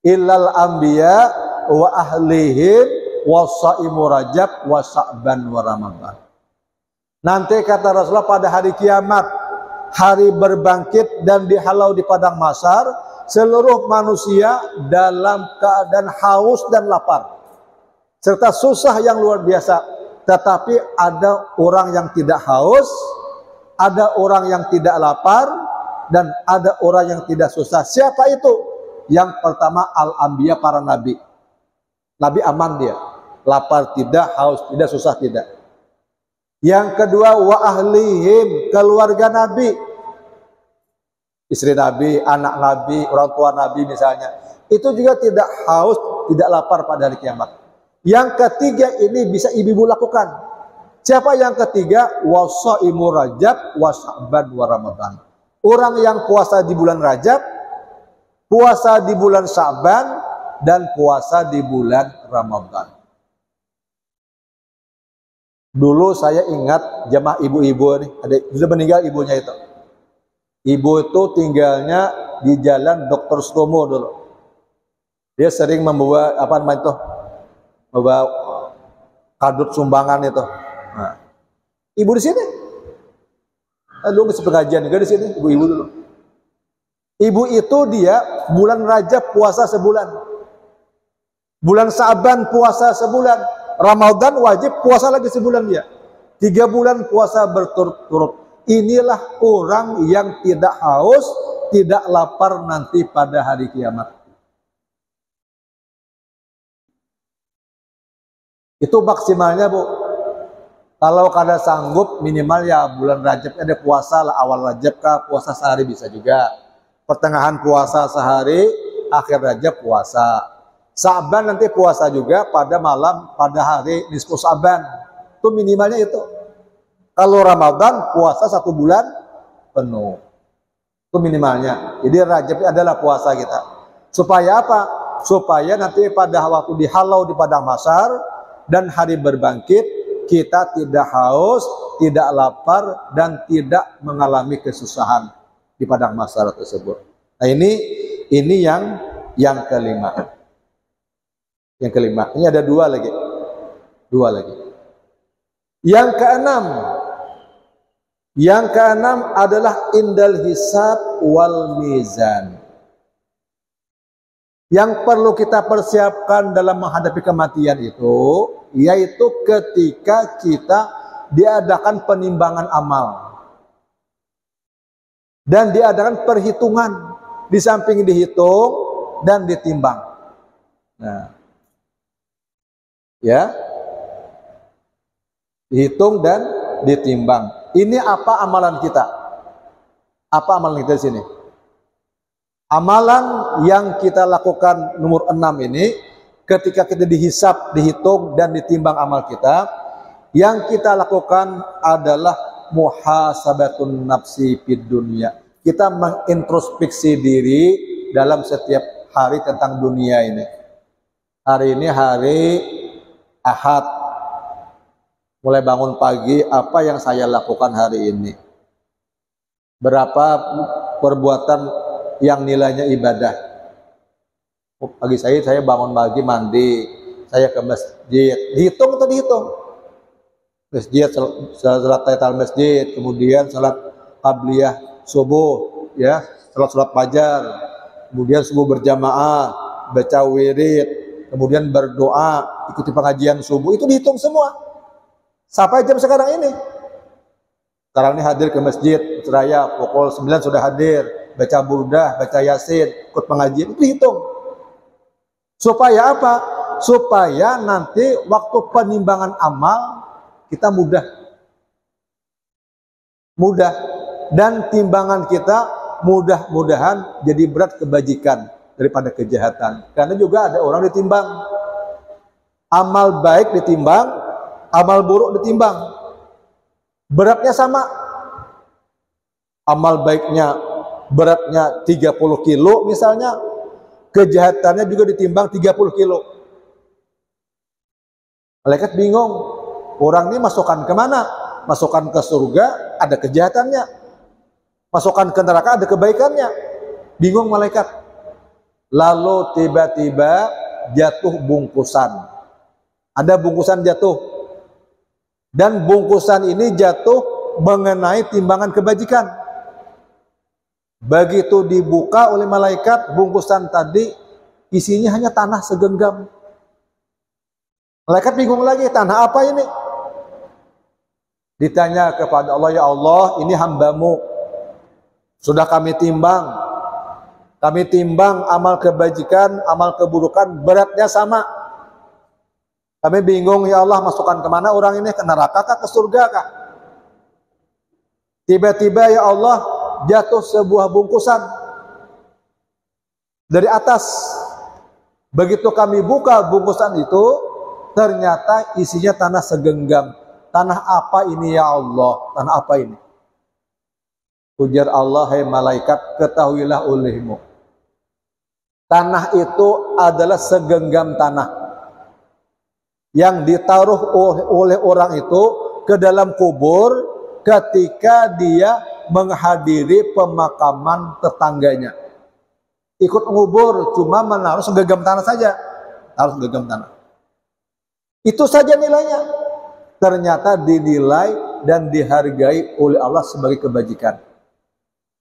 Illal anbiya wa ahlihim wasaimu Rajab wa Sya'ban wa Ramadan. Nanti kata Rasulullah pada hari kiamat, hari berbangkit dan dihalau di padang mahsyar, seluruh manusia dalam keadaan haus dan lapar serta susah yang luar biasa. Tetapi ada orang yang tidak haus, ada orang yang tidak lapar, dan ada orang yang tidak susah. Siapa itu? Yang pertama al-anbiya, para nabi. Nabi aman dia, lapar tidak, haus tidak, susah tidak. Yang kedua wa ahlihim, keluarga nabi, istri nabi, anak nabi, orang tua nabi misalnya, itu juga tidak haus, tidak lapar pada hari kiamat. Yang ketiga ini bisa ibu-ibu lakukan. Siapa yang ketiga? Wasaimu Rajab wa Sya'ban wa Ramadan. Orang yang puasa di bulan Rajab, puasa di bulan Sya'ban, dan puasa di bulan Ramadan. Dulu saya ingat jamaah ibu-ibu nih, ada sudah meninggal ibunya itu. Ibu itu tinggalnya di jalan Dr. Stomo dulu. Dia sering membawa apa namanya itu? Membawa kadut sumbangan itu. Nah, ibu di sini. Dulu masih pengajian juga di sini, ibu-ibu dulu. Ibu itu dia bulan Rajab puasa sebulan. Bulan Sya'ban puasa sebulan. Ramadan wajib puasa lagi sebulan dia. 3 bulan puasa berturut-turut. Inilah orang yang tidak haus, tidak lapar nanti pada hari kiamat. Itu maksimalnya, Bu. Kalau kada sanggup minimal ya bulan Rajab ada puasa lah, awal Rajab kah puasa sehari bisa juga. Pertengahan puasa sehari, akhir Rajab puasa. Sya'ban nanti puasa juga pada malam, pada hari nisfu Sya'ban. Itu minimalnya itu. Kalau Ramadan puasa 1 bulan penuh. Itu minimalnya. Jadi Rajab adalah puasa kita. Supaya apa? Supaya nanti pada waktu dihalau di padang mahsyar dan hari berbangkit, kita tidak haus, tidak lapar, dan tidak mengalami kesusahan di padang mahsyar tersebut. Nah ini yang kelima. Yang kelima. Ini ada 2 lagi. 2 lagi. Yang keenam adalah indal hisab wal mizan. Yang perlu kita persiapkan dalam menghadapi kematian itu, yaitu ketika kita diadakan penimbangan amal dan diadakan perhitungan, di samping dihitung dan ditimbang. Nah, ya, dihitung dan ditimbang. Ini apa amalan kita? Apa amalan kita di sini? Amalan yang kita lakukan nomor 6 ini, ketika kita dihisab, dihitung, dan ditimbang amal kita, yang kita lakukan adalah muhasabatun nafsi fid dunya. Kita mengintrospeksi diri dalam setiap hari tentang dunia ini. Hari ini hari Ahad. Mulai bangun pagi, apa yang saya lakukan hari ini? Berapa perbuatan yang nilainya ibadah? Pagi saya bangun pagi, mandi, saya ke masjid, dihitung atau dihitung? Masjid, salat tahiyatul masjid, kemudian salat qabliyah subuh, ya, salat fajar, kemudian subuh berjamaah, baca wirid, kemudian berdoa, ikuti pengajian subuh, itu dihitung semua. Sampai jam sekarang ini. Sekarang ini hadir ke masjid Seraya, pukul 9 sudah hadir, baca burdah, baca yasin, ikut pengajian, itu hitung. Supaya apa? Supaya nanti waktu penimbangan amal kita mudah. Dan timbangan kita mudah-mudahan jadi berat kebajikan daripada kejahatan. Karena juga ada orang ditimbang. Amal baik ditimbang, amal buruk ditimbang. Beratnya sama. Amal baiknya beratnya 30 kilo misalnya, kejahatannya juga ditimbang 30 kilo. Malaikat bingung, orang ini masukkan kemana? Masukkan ke surga ada kejahatannya. Masukkan ke neraka ada kebaikannya. Bingung malaikat. Lalu tiba-tiba jatuh bungkusan. Ada bungkusan jatuh. Dan bungkusan ini jatuh mengenai timbangan kebajikan. Begitu dibuka oleh malaikat, bungkusan tadi isinya hanya tanah segenggam. Malaikat bingung lagi, tanah apa ini? Ditanya kepada Allah, ya Allah, ini hambamu. Sudah kami timbang. Kami timbang amal kebajikan, amal keburukan, beratnya sama. Kami bingung, ya Allah, masukkan kemana orang ini? Ke neraka kah, ke surga kah? Tiba-tiba ya Allah, jatuh sebuah bungkusan dari atas. Begitu kami buka bungkusan itu, ternyata isinya tanah segenggam. Tanah apa ini ya Allah? Tanah apa ini? Ujar Allah, hai malaikat, ketahuilah olehmu. Tanah itu adalah segenggam tanah yang ditaruh oleh orang itu ke dalam kubur ketika dia menghadiri pemakaman tetangganya. Ikut ngubur, cuma menaruh segenggam tanah saja. Taruh segenggam tanah. Itu saja nilainya. Ternyata dinilai dan dihargai oleh Allah sebagai kebajikan.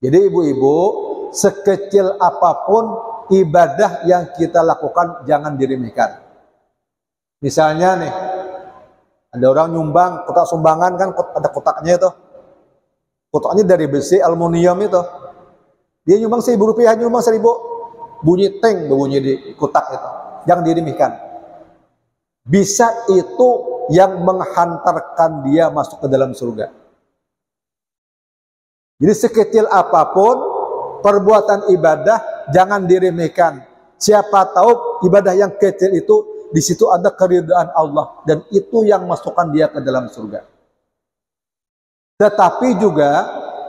Jadi ibu-ibu, sekecil apapun ibadah yang kita lakukan jangan diremehkan. Misalnya nih, ada orang nyumbang, kotak sumbangan kan ada kotaknya itu. Kotaknya dari besi aluminium itu. Dia nyumbang Rp1.000, nyumbang 1.000. Bunyi teng, bunyi di kotak itu. Jangan diremehkan. Bisa itu yang menghantarkan dia masuk ke dalam surga. Jadi sekecil apapun perbuatan ibadah jangan diremehkan. Siapa tahu ibadah yang kecil itu di situ ada keridhaan Allah dan itu yang masukkan dia ke dalam surga. Tetapi juga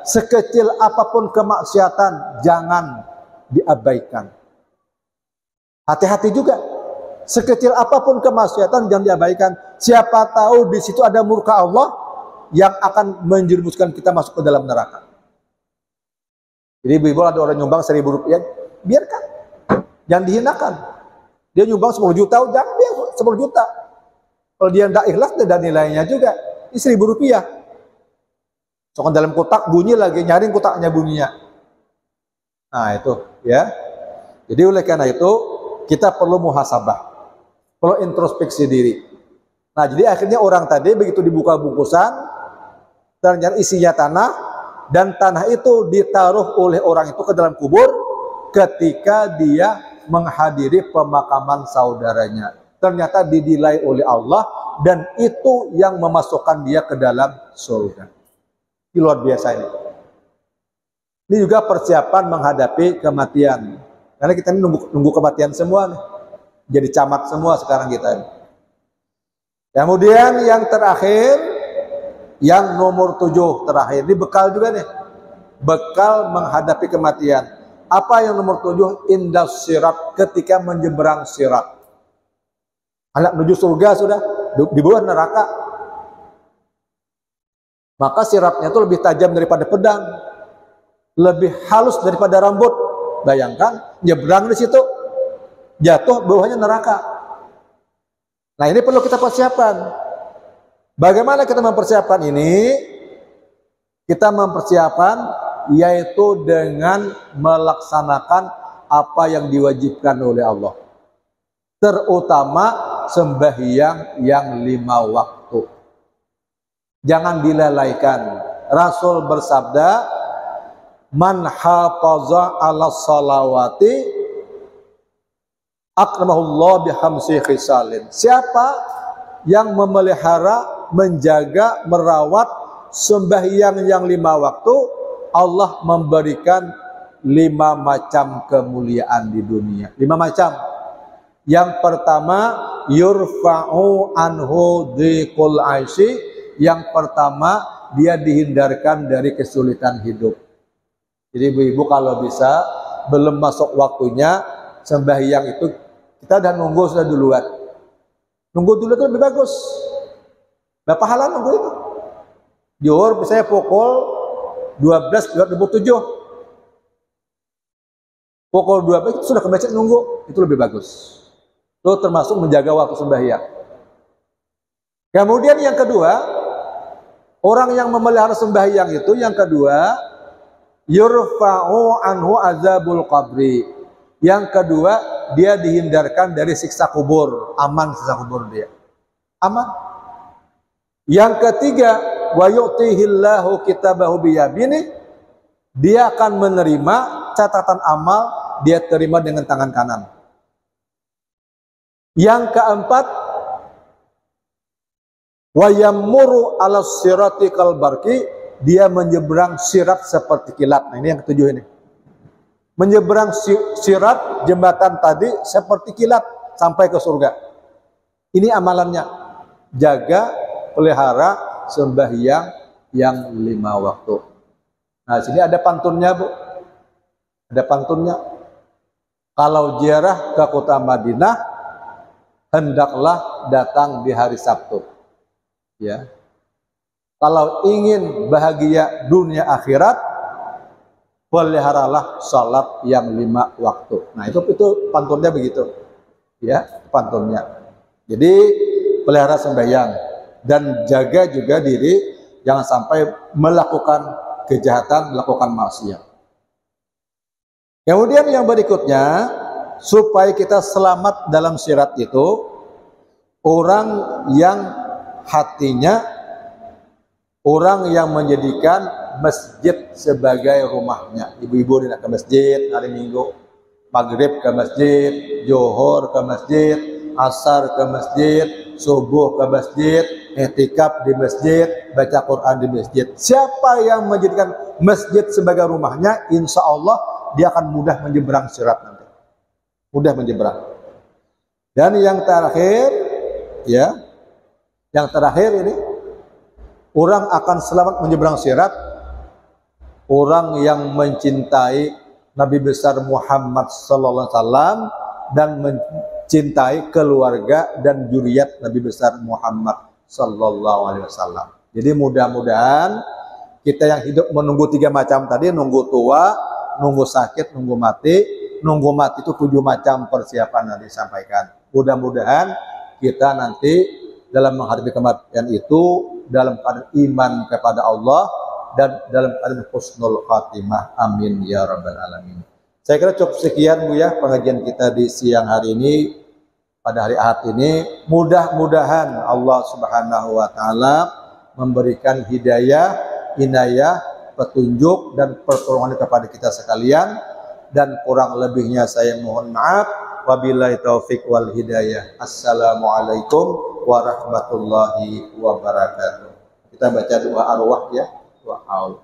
sekecil apapun kemaksiatan jangan diabaikan. Hati-hati juga. Sekecil apapun kemaksiatan jangan diabaikan. Siapa tahu di situ ada murka Allah yang akan menjerumuskan kita masuk ke dalam neraka. Jadi ibu-ibu ada orang nyumbang Rp1.000, biarkan. Jangan dihinakan. Dia nyumbang 10 juta, jangan dia 10 juta. Kalau dia tidak ikhlas, ada nilainya juga. Ini Rp1.000. Soalnya dalam kotak bunyi lagi, nyaring kotaknya bunyinya. Nah itu ya. Jadi oleh karena itu, kita perlu muhasabah. Perlu introspeksi diri. Nah jadi akhirnya orang tadi begitu dibuka bungkusan, ternyata isinya tanah, dan tanah itu ditaruh oleh orang itu ke dalam kubur ketika dia menghadiri pemakaman saudaranya. Ternyata dinilai oleh Allah dan itu yang memasukkan dia ke dalam surga. Ini luar biasa ini. Ini juga persiapan menghadapi kematian. Karena kita ini nunggu kematian semua nih. Jadi camat semua sekarang kita ini. Kemudian yang terakhir, yang nomor 7 terakhir, ini bekal juga nih. Bekal menghadapi kematian. Apa yang nomor 7? Indas sirat, ketika menyeberang sirat. Anak menuju surga sudah, di bawah neraka. Maka siratnya itu lebih tajam daripada pedang. Lebih halus daripada rambut. Bayangkan, nyebrang di situ. Jatuh, bawahnya neraka. Nah ini perlu kita persiapkan. Bagaimana kita mempersiapkan ini? Kita mempersiapkan yaitu dengan melaksanakan apa yang diwajibkan oleh Allah. Terutama sembahyang yang 5 waktu. Jangan dilalaikan. Rasul bersabda, man hafaza ala salawati akramahullah bihamsi khisalin. Siapa yang memelihara, menjaga, merawat sembahyang yang 5 waktu, Allah memberikan 5 macam kemuliaan di dunia. 5 macam. Yang pertama, yurfa'u anhu dhiqul aisy. Yang pertama, dia dihindarkan dari kesulitan hidup. Jadi ibu-ibu kalau bisa, belum masuk waktunya, sembahyang itu, kita udah nunggu sudah duluan. Nunggu dulu itu lebih bagus. Berapa pahala nunggu itu? Zuhur misalnya pukul 12.27. Pukul 12 sudah ke masjid nunggu, itu lebih bagus. Itu termasuk menjaga waktu sembahyang. Kemudian yang kedua, orang yang memelihara sembahyang itu yang kedua, yurfa'u anhu azabul qabri. Yang kedua, dia dihindarkan dari siksa kubur, aman siksa kubur dia. Aman. Yang ketiga, wa yu'tihillahu kitabahu biyamini, dia akan menerima catatan amal, dia terima dengan tangan kanan. Yang keempat, wa yammuru 'alas sirati kal barqi, dia menyeberang sirat seperti kilat. Nah, ini yang ketujuh ini. Menyeberang sirat jembatan tadi seperti kilat sampai ke surga. Ini amalannya. Jaga, pelihara sembahyang yang 5 waktu. Nah, sini ada pantunnya, Bu. Ada pantunnya. Kalau ziarah ke kota Madinah, hendaklah datang di hari Sabtu. Ya. Kalau ingin bahagia dunia akhirat, peliharalah salat yang 5 waktu. Nah, itu pantunnya begitu. Ya, pantunnya. Jadi pelihara sembahyang dan jaga juga diri jangan sampai melakukan kejahatan, melakukan maksiat. Kemudian yang berikutnya, supaya kita selamat dalam sirat itu, orang yang hatinya, orang yang menjadikan masjid sebagai rumahnya. Ibu-ibu tidak ke masjid hari Minggu, maghrib ke masjid, Zuhur ke masjid, asar ke masjid, subuh ke masjid, i'tikaf di masjid, baca Quran di masjid. Siapa yang menjadikan masjid sebagai rumahnya, insya Allah dia akan mudah menyeberang sirat nanti. Mudah menyeberang. Dan yang terakhir, ya, yang terakhir ini, orang akan selamat menyeberang sirat, orang yang mencintai Nabi besar Muhammad sallallahu alaihi wasallam dan mencintai keluarga dan zuriat Nabi besar Muhammad sallallahu alaihi wasallam. Jadi mudah-mudahan kita yang hidup menunggu 3 macam tadi, nunggu tua, nunggu sakit, nunggu mati. Nunggu mati itu 7 macam persiapan yang disampaikan. Mudah-mudahan kita nanti dalam menghadapi kematian itu dalam keadaan iman kepada Allah dan dalam keadaan husnul khatimah. Amin ya rabbal alamin. Saya kira cukup sekian, Bu, ya, pengajian kita di siang hari ini, pada hari Ahad ini. Mudah-mudahan Allah Subhanahu wa taala memberikan hidayah, inayah, petunjuk dan pertolongan kepada kita sekalian, dan kurang lebihnya saya mohon maaf. Wabillahi taufik wal hidayah. Assalamualaikum warahmatullahi wabarakatuh. Kita baca doa arwah, ya. Doa arwah.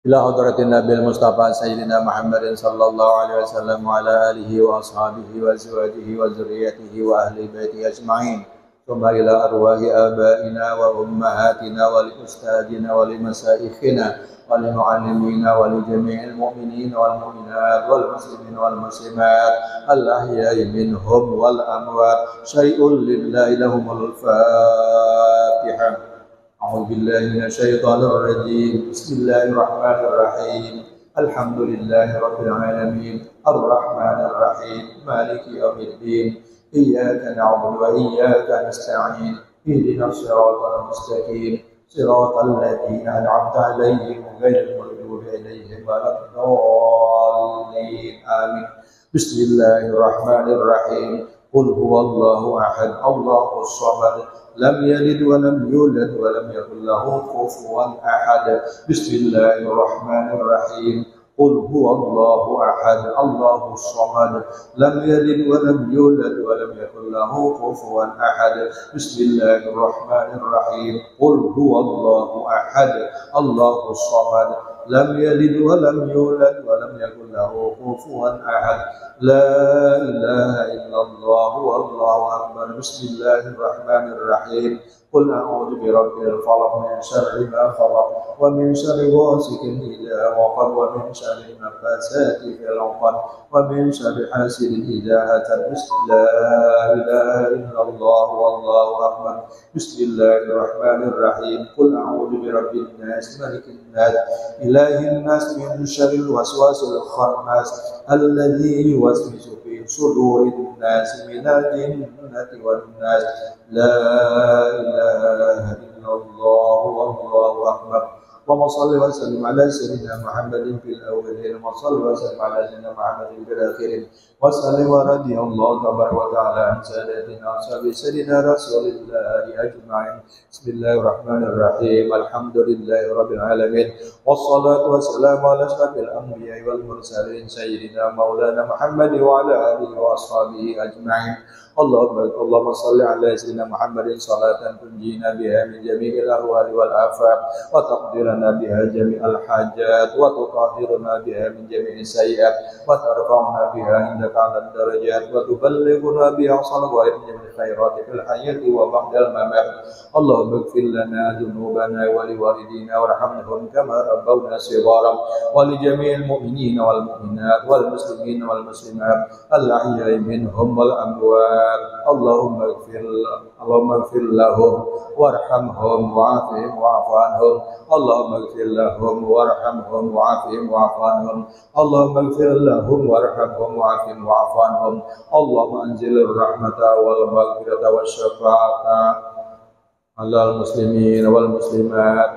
Ila hadratin Nabil Mustafa Sayyidina Muhammadin sallallahu alaihi wasallam wa ala alihi wa ashabihi wa azwajihi wa zurriyyatihi wa ahli baitihi ajma'in. Thumma ila arwahi abaina wa ummahatina wa li ustadina wa li masaikhina wa li muallimina wa li jami'il mu'minin wal mu'minat wal muslimin wal muslimat al ahya'i minhum wal amwat. Syai'un lillahi lahumul Fatihah. أعوذ بالله من الشيطان الرجيم. بسم الله الرحمن الرحيم. الحمد لله رب العالمين الرحمن الرحيم مالك يوم الدين إياك نعبد وإياك نستعين اهدنا الصراط المستقيم صراط الذين أنعمت عليهم غير المغضوب عليهم ولا الضالين آمين. بسم الله الرحمن الرحيم. قل هو الله أحد الله الصمد لم يلد ولم يولد ولم يكن له كفوا أحد. بسم الله الرحمن الرحيم. قل هو الله أحد الله الصمد لم يلد ولم يولد ولم يكن له كفوا أحد. بسم الله الرحمن الرحيم. قل هو الله أحد الله الصمد لم يلد ولم يولد ولم يكن له كفوا أحد. لا إله إلا الله والله أكبر. بسم الله الرحمن الرحيم. قل أعوذ برب الفلق من شر ما خلق ومن شر غاسق إذا وقب ومن شر النفاثات في العقد ومن شر حاسد إذا حسد. بسم الله ilaha illallah wallahu akbar. Bismillahirrahmanirrahim. Qul a'udzu birabbin nas, malikin nas, ilahin nas, min syarril waswasil khannas, alladzi yuwaswisu fi sudurin nas, minal jinnati wan nas. La ilaha illallah wallahu akbar. اللهم صل وسلم على سيدنا محمد في الاولين وصل وسلم على سيدنا محمد في الاخرين وسلم ورضي الله تبارك وتعالى عن سادتنا واصحاب سيدنا رسول الله اجمعين. بسم الله الرحمن الرحيم. الحمد لله رب العالمين والصلاه والسلام على اشرف الانبياء والمرسلين سيدنا مولانا محمد وعلى اله واصحابه اجمعين. اللهم صل على سيدنا محمد صلاة تنجينا بها من جميع الأهوال والآفات وتقضي لنا بها جميع الحاجات وتطهرنا بها من جميع السيئات وترفعنا بها عندك على الدرجات وتبلغنا بها أقصى الغايات من جميع الخيرات في الحياة وبعد الممات. اللهم اغفر لنا ذنوبنا ولوالدينا وارحمهم كما ربونا صغارا ولجميع المؤمنين والمؤمنات والمسلمين والمسلمات الأحياء منهم والأموات. اللهم اغفر لهم وارحمهم وعافهم واعف عنهم. اللهم اغفر لهم وارحمهم وعافهم واعف عنهم. اللهم اغفر لهم وارحمهم وعافهم واعف عنهم. اللهم انزل الرحمة والمغفرة والشفاعة على المسلمين والمسلمات.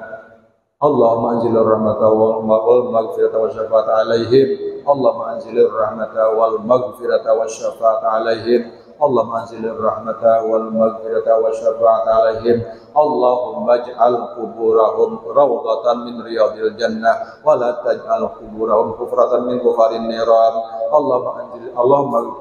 اللهم انزل الرحمة والمغفرة والشفاعة عليهم. اللهم انزل الرحمة والمغفرة والشفاعة عليهم. اللهم انزل الرحمة والمغفرة والشفاعة عليهم. اللهم اجعل قبورهم روضة من رياض الجنة ولا تجعل قبورهم حفرة من حفر النيران.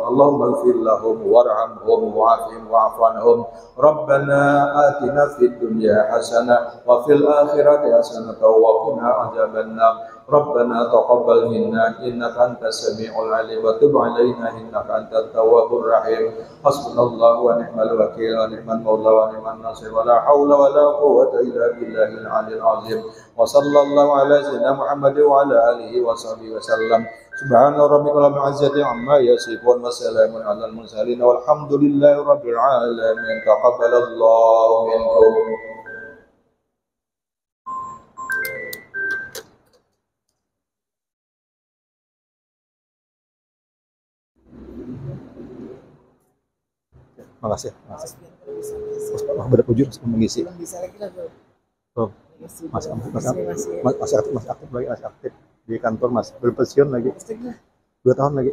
اللهم اغفر لهم وارحمهم وعافهم واعف عنهم. ربنا آتنا في الدنيا حسنة وفي الآخرة حسنة وقنا عذاب النار. ربنا تقبل منا إنك أنت السميع العليم وتب علينا إنك أنت التواب الرحيم. حسبنا الله ونعم الوكيل ونعم المولى ونعم الناصر ولا حول ولا قوة إلا بالله العلي العظيم. وصلى الله على سيدنا محمد وعلى آله وصحبه وسلم. سبحان ربك رب العزة عما يصفون وسلام على المرسلين والحمد لله رب العالمين. تقبل الله منكم. Makasih. Berujur mengisi. Oh, masih aktif lagi, masih aktif di kantor, mas berpensiun lagi 2 tahun lagi.